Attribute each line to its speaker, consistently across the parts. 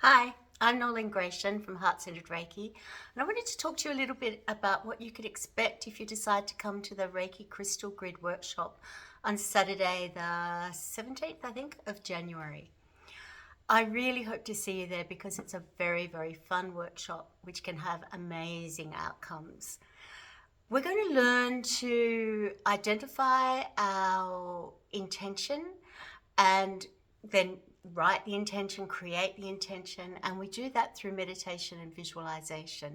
Speaker 1: Hi, I'm Nolan Gratian from Heart Centered Reiki, and I wanted to talk to you a little bit about what you could expect if you decide to come to the Reiki Crystal Grid workshop on Saturday, the 17th, I think, of January. I really hope to see you there because it's a very, very fun workshop which can have amazing outcomes. We're going to learn to identify our intention and then write the intention, create the intention, and we do that through meditation and visualization.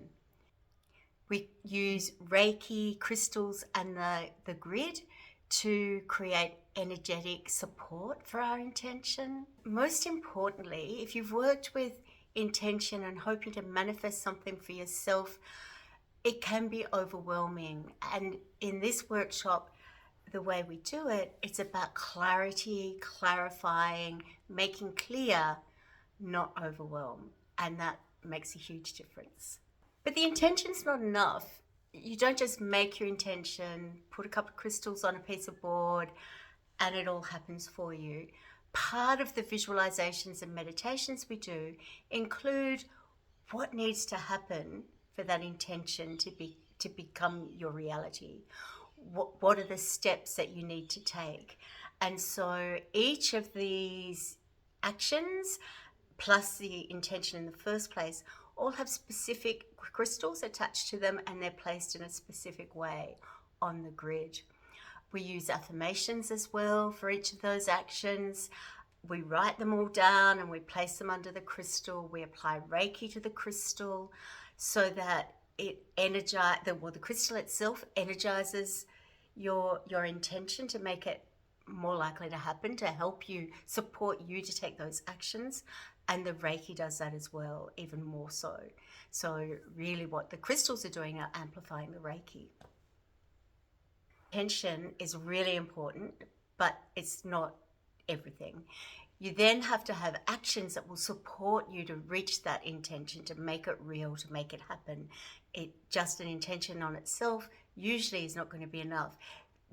Speaker 1: We use Reiki crystals and the grid to create energetic support for our intention. Most importantly, if you've worked with intention and hoping to manifest something for yourself, it can be overwhelming. And in this workshop, the way we do it, it's about clarity, clarifying, making clear, not overwhelm. And that makes a huge difference. But the intention's not enough. You don't just make your intention, put a couple of crystals on a piece of board, and it all happens for you. Part of the visualizations and meditations we do include what needs to happen for that intention to become your reality. What are the steps that you need to take? And so each of these actions plus the intention in the first place all have specific crystals attached to them, and they're placed in a specific way on the grid. We use affirmations as well for each of those actions. We write them all down and we place them under the crystal. We apply Reiki to the crystal so that the crystal itself energizes your intention to make it more likely to happen, to help you, support you to take those actions. And the Reiki does that as well, even more so. So really what the crystals are doing are amplifying the Reiki. Intention is really important, but it's not everything. You then have to have actions that will support you to reach that intention, to make it real, to make it happen. Just an intention on itself usually is not going to be enough.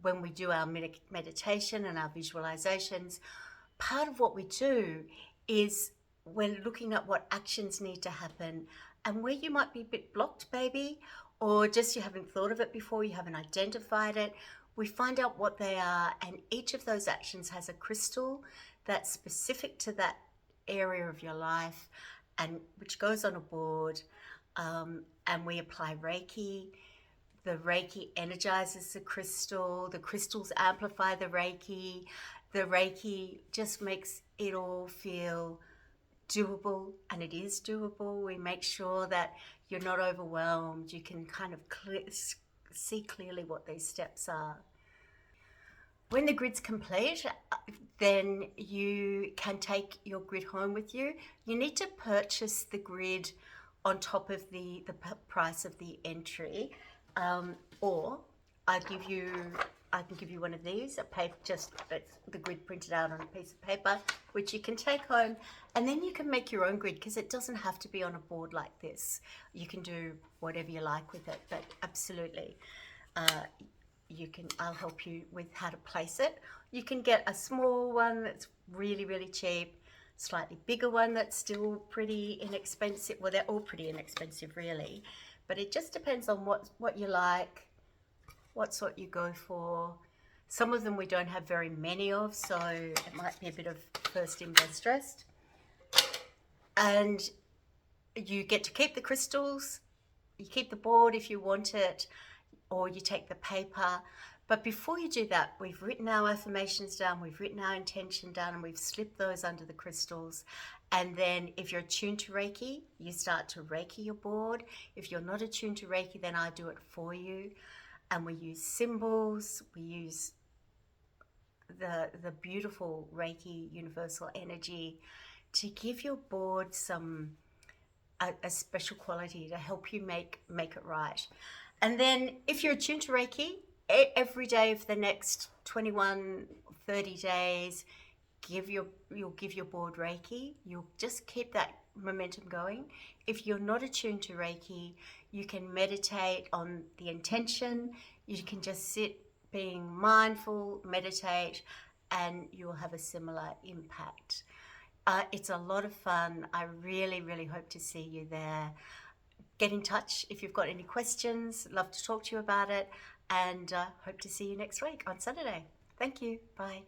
Speaker 1: When we do our meditation and our visualizations, part of what we do is we're looking at what actions need to happen and where you might be a bit blocked, maybe, or just you haven't thought of it before, you haven't identified it. We find out what they are, and each of those actions has a crystal that's specific to that area of your life, and which goes on a board, and we apply Reiki. The Reiki energizes the crystals amplify the Reiki just makes it all feel doable, and it is doable. We make sure that you're not overwhelmed. You can kind of see clearly what these steps are. When the grid's complete, then you can take your grid home with you. You need to purchase the grid on top of the price of the entry, or I can give you one of these, just the grid printed out on a piece of paper, which you can take home, and then you can make your own grid because it doesn't have to be on a board like this. You can do whatever you like with it, but absolutely. I'll help you with how to place it. You can get a small one that's really, really cheap, slightly bigger one that's still pretty inexpensive. Well, they're all pretty inexpensive really, but it just depends on what you like, what sort you go for. Some of them we don't have very many of, so it might be a bit of first in, best dressed. And you get to keep the crystals, you keep the board if you want it, or you take the paper. But before you do that, we've written our affirmations down, we've written our intention down, and we've slipped those under the crystals. And then if you're attuned to Reiki, you start to Reiki your board. If you're not attuned to Reiki, then I do it for you. And we use symbols, we use the beautiful Reiki universal energy to give your board a special quality to help you make it right. And then if you're attuned to Reiki, every day for the next 21, 30 days, you'll give your board Reiki. You'll just keep that momentum going. If you're not attuned to Reiki, you can meditate on the intention. You can just sit being mindful, meditate, and you'll have a similar impact. It's a lot of fun. I really, really hope to see you there. Get in touch if you've got any questions. Love to talk to you about it, and hope to see you next week on Saturday. Thank you. Bye.